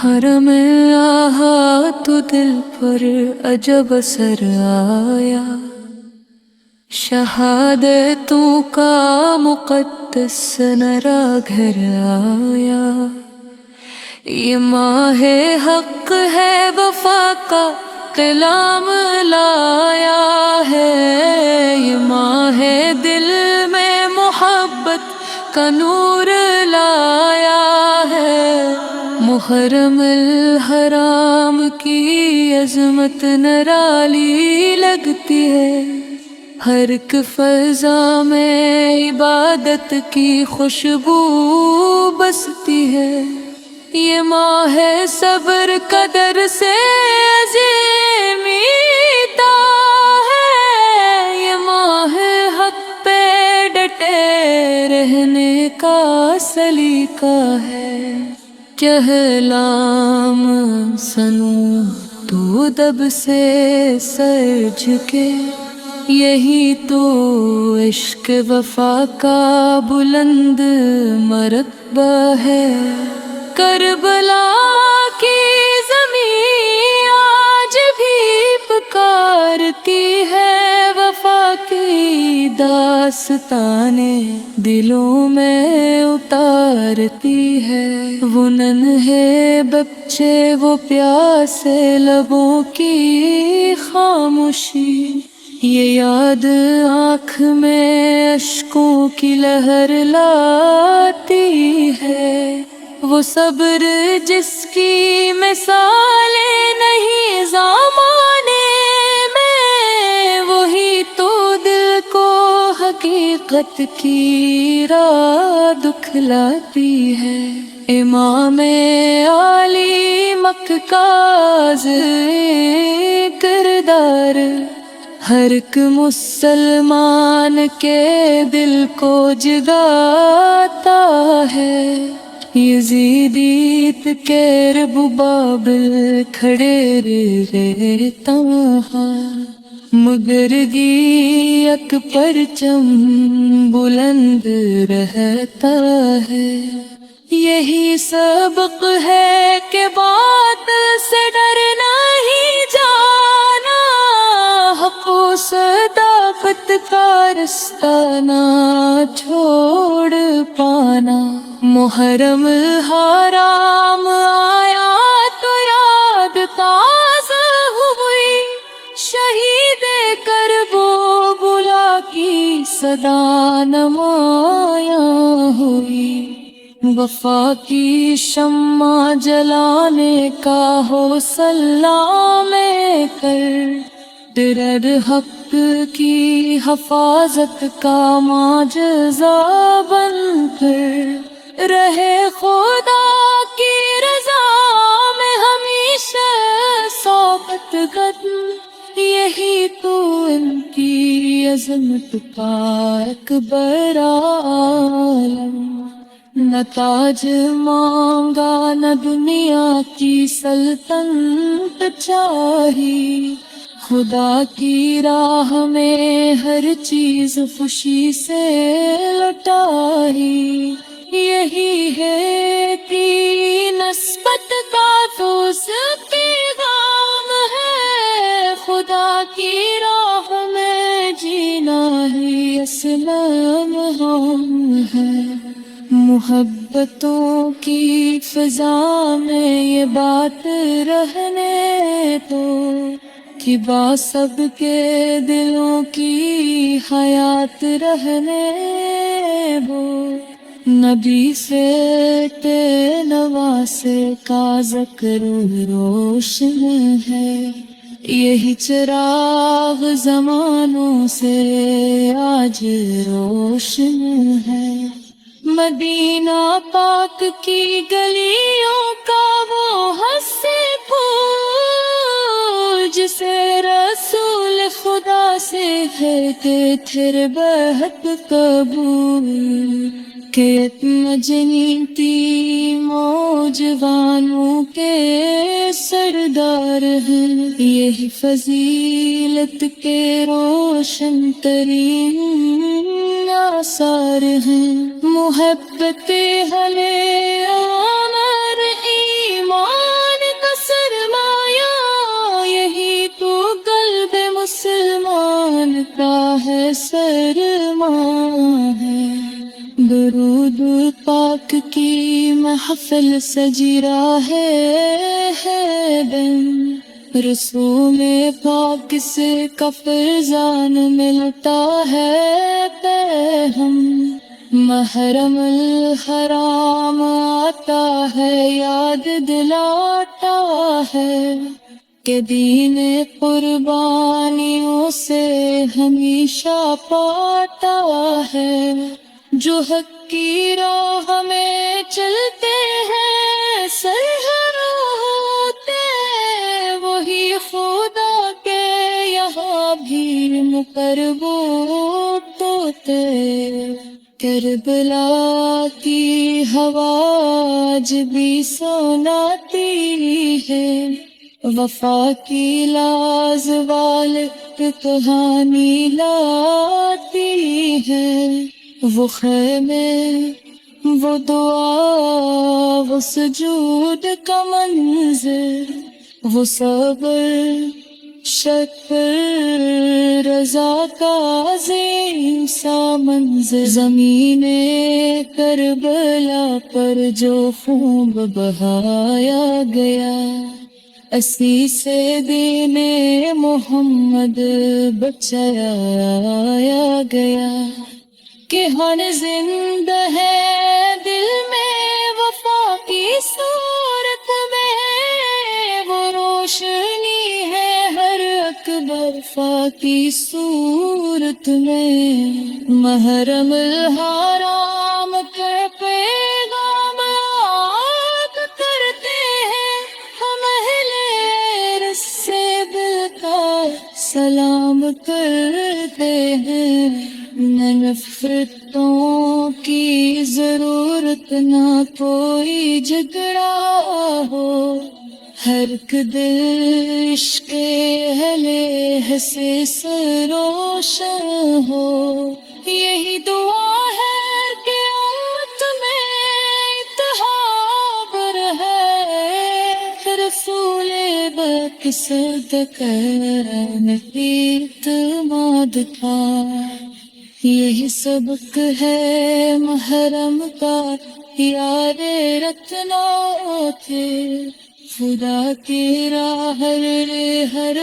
محرم آہا تو دل پر عجب اثر آیا، شہادتوں کا مقدس سنرا گھر آیا۔ یہ ماہ حق ہے وفا کا کلام لایا ہے، یہ ماہ دل میں محبت کا نور لایا ہے۔ محرم الحرام کی عظمت نرالی لگتی ہے، ہر ایک فضا میں عبادت کی خوشبو بستی ہے۔ یہ ماہ صبر قدر سے عظیمیتا ہے، یہ ماہ حق پہ ڈٹے رہنے کا سلیقہ ہے۔ کہلام سنوں تو دب سے سر جھکے، یہی تو عشق وفا کا بلند مرتبہ ہے۔ کربلا کی زمین آج بھی پکارتی ہے، وفا کی داستانیں دلوں میں اتارتی ہے۔ وہ ننھے بچے، وہ پیاسے لبوں کی خاموشی، یہ یاد آنکھ میں اشکوں کی لہر لاتی ہے۔ وہ صبر جس کی مثالیں نہیں زمانے میں، وہی تو دل کو حقیقت کی راہ دکھلاتی ہے۔ امام علی مکہ کا کردار ہر ایک مسلمان کے دل کو جگاتا ہے۔ یزیدیت کے ربابل کھڑے رہتا مگر گیت پرچم بلند رہتا ہے۔ یہی سبق ہے کہ بات سے ڈرنا ہی جانا، حق و صداقت کا رستہ نہ چھوڑ پانا۔ محرم الحرام آیا تو یاد تازہ ہوئی، شہید کربلا کی صدا نمایاں ہوئی۔ وفا کی شمع جلانے کا حوصلہ میں کر، ڈر حق کی حفاظت کا معجزہ بن کر، رہے خدا کی رضا میں ہمیشہ ثابت قدم، یہی تو ان کی عظمت کا اکبر عالم۔ نہ تاج مانگا نہ دنیا کی سلطنت چاہی، خدا کی راہ میں ہر چیز خوشی سے لٹائی۔ یہی ہے کہ نسبت کا تو اس پیغام ہے، خدا کی راہ میں جینا ہی اصل ہم ہے۔ محبتوں کی فضا میں یہ بات رہنے دو کہ با سب کے دلوں کی حیات رہنے دو۔ نبی سے نواسے کا ذکر روشن ہے، یہی چراغ زمانوں سے آج روشن ہے۔ مدینہ پاک کی گلیوں کا وہ ہنسے پھول، جسے رسول خدا سے کہتے تھے بہت قبول، کہ مجنی تھی موجوانوں کے سردار ہیں، یہی فضیلت کے روشن ترین آثار ہیں۔ محبت حل عمر ایمان کا ہے سرما ہے، درود پاک کی محفل سجی راہے ہے دن، رسول پاک سے کفرزان ملتا ہے پیغام، محرم الحرام آتا ہے یاد دلاتا ہے کہ دین قربانیوں سے ہمیشہ پاتا ہے، جو حق کی راہ میں چلتے ہیں سرہرو ہوتے، وہی خدا کے یہاں بھی مقربوط ہوتے، کربلا کی ہوا آج بھی سناتی ہے، وفا کی لازوال کہانی لاتی ہے، وہ خیمے وہ دعا وہ سجود کا منظر، وہ صبر شکر رضا کا عظیم سا منظر، زمین کربلا پر جو خون بہایا گیا، اسی سے دین محمد بچایا گیا، کہ ہر زندہ ہے دل میں وفا کی صورت میں، وہ روشنی ہے ہر اکبر فا کی صورت میں، محرم الحرام کا پیغام عاد کرتے ہیں ہم اہل رسے دل کا سلام کرتے ہیں، نہ نفرتوں کی ضرورت نہ کوئی جھگڑا ہو، ہر ایک دل عشق اہل سے سروشن ہو، یہی دعا ہے کہ امت میں اتحاد رہے، رسول بک صدقہ اعتماد تھا، یہی سبق ہے محرم کا، یار رتنا تھے خدا کی راہ ہر